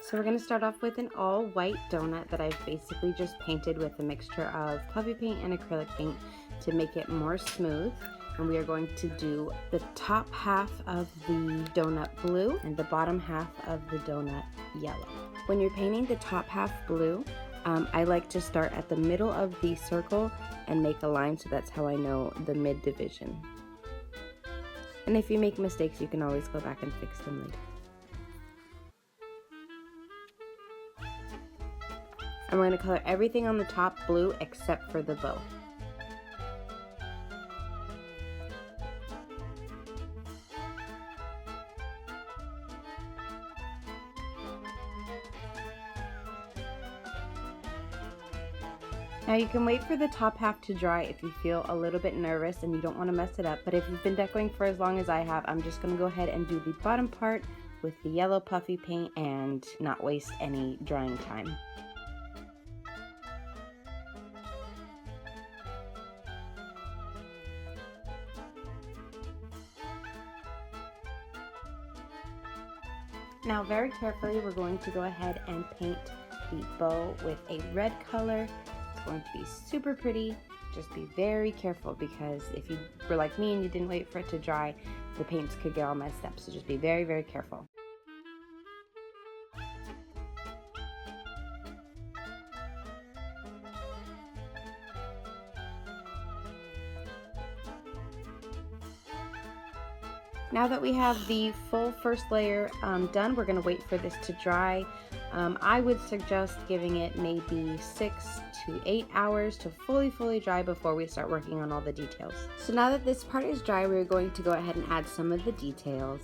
So we're going to start off with an all white donut that I've basically just painted with a mixture of puffy paint and acrylic paint to make it more smooth. And we are going to do the top half of the donut blue and the bottom half of the donut yellow. When you're painting the top half blue, I like to start at the middle of the circle and make a line, so that's how I know the mid division. And if you make mistakes, you can always go back and fix them later. And we're going to color everything on the top blue except for the bow. Now you can wait for the top half to dry if you feel a little bit nervous and you don't want to mess it up, but if you've been decorating for as long as I have, I'm just going to go ahead and do the bottom part with the yellow puffy paint and not waste any drying time. Now very carefully we're going to go ahead and paint the bow with a red color. It's going to be super pretty. Just be very careful, because if you were like me and you didn't wait for it to dry, the paints could get all messed up. So just be very, very careful. Now that we have the full first layer done, we're going to wait for this to dry. I would suggest giving it maybe 6 to 8 hours to fully dry before we start working on all the details. So now that this part is dry, we're going to go ahead and add some of the details.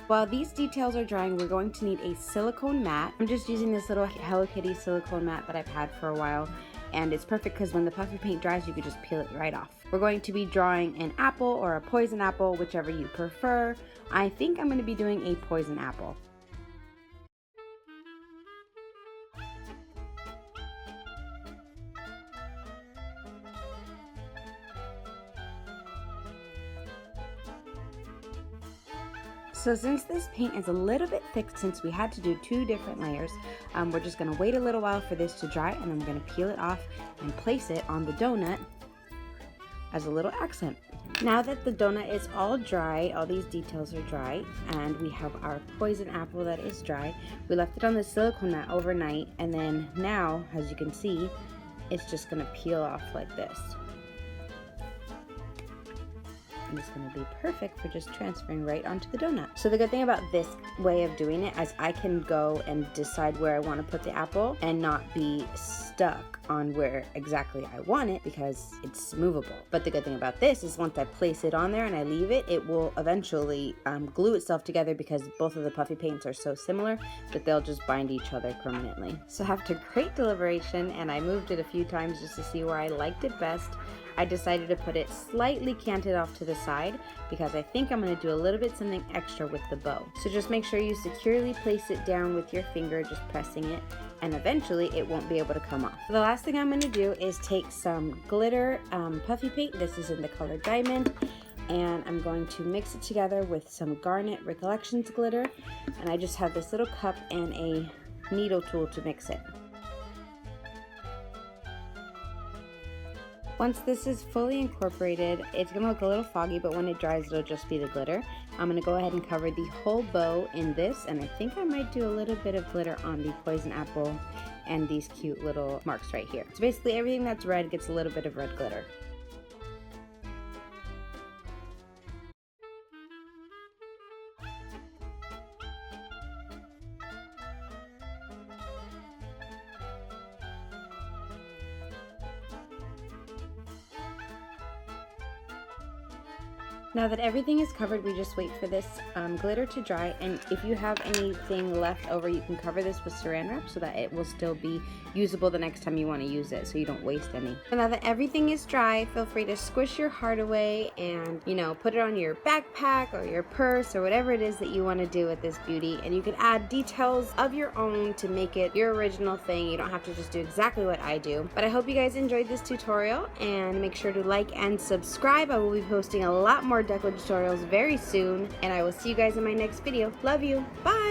While these details are drying, we're going to need a silicone mat. I'm just using this little Hello Kitty silicone mat that I've had for a while, and it's perfect because when the puffy paint dries, you can just peel it right off. We're going to be drawing an apple or a poison apple, whichever you prefer. I think I'm going to be doing a poison apple. So since this paint is a little bit thick, since we had to do 2 different layers, we're just going to wait a little while for this to dry, and I'm going to peel it off and place it on the donut as a little accent. Now that the donut is all dry, all these details are dry, and we have our poison apple that is dry. We left it on the silicone mat overnight, and then now, as you can see, it's just going to peel off like this. And it's going to be perfect for just transferring right onto the donut. So the good thing about this way of doing it is I can go and decide where I want to put the apple and not be stuck on where exactly I want it, because it's movable. But the good thing about this is once I place it on there and I leave it, it will eventually glue itself together, because both of the puffy paints are so similar that they'll just bind each other permanently. So after great deliberation, and I moved it a few times just to see where I liked it best, I decided to put it slightly canted off to the side, because I think I'm going to do a little bit something extra with the bow. So just make sure you securely place it down with your finger, just pressing it, and eventually it won't be able to come off. The last thing I'm going to do is take some glitter puffy paint. This is in the color Diamond, and I'm going to mix it together with some Garnet Recollections glitter, and I just have this little cup and a needle tool to mix it. Once this is fully incorporated, it's going to look a little foggy, but when it dries, it'll just be the glitter. I'm going to go ahead and cover the whole bow in this, and I think I might do a little bit of glitter on the poison apple and these cute little marks right here. So basically everything that's red gets a little bit of red glitter. Now that everything is covered, we just wait for this glitter to dry, and if you have anything left over, you can cover this with saran wrap so that it will still be usable the next time you want to use it, so you don't waste any. So now that everything is dry, feel free to squish your heart away and, you know, put it on your backpack or your purse or whatever it is that you want to do with this beauty, and you can add details of your own to make it your original thing. You don't have to just do exactly what I do. But I hope you guys enjoyed this tutorial, and make sure to like and subscribe. I will be posting a lot more Deco tutorials very soon, and I will see you guys in my next video. Love you. Bye.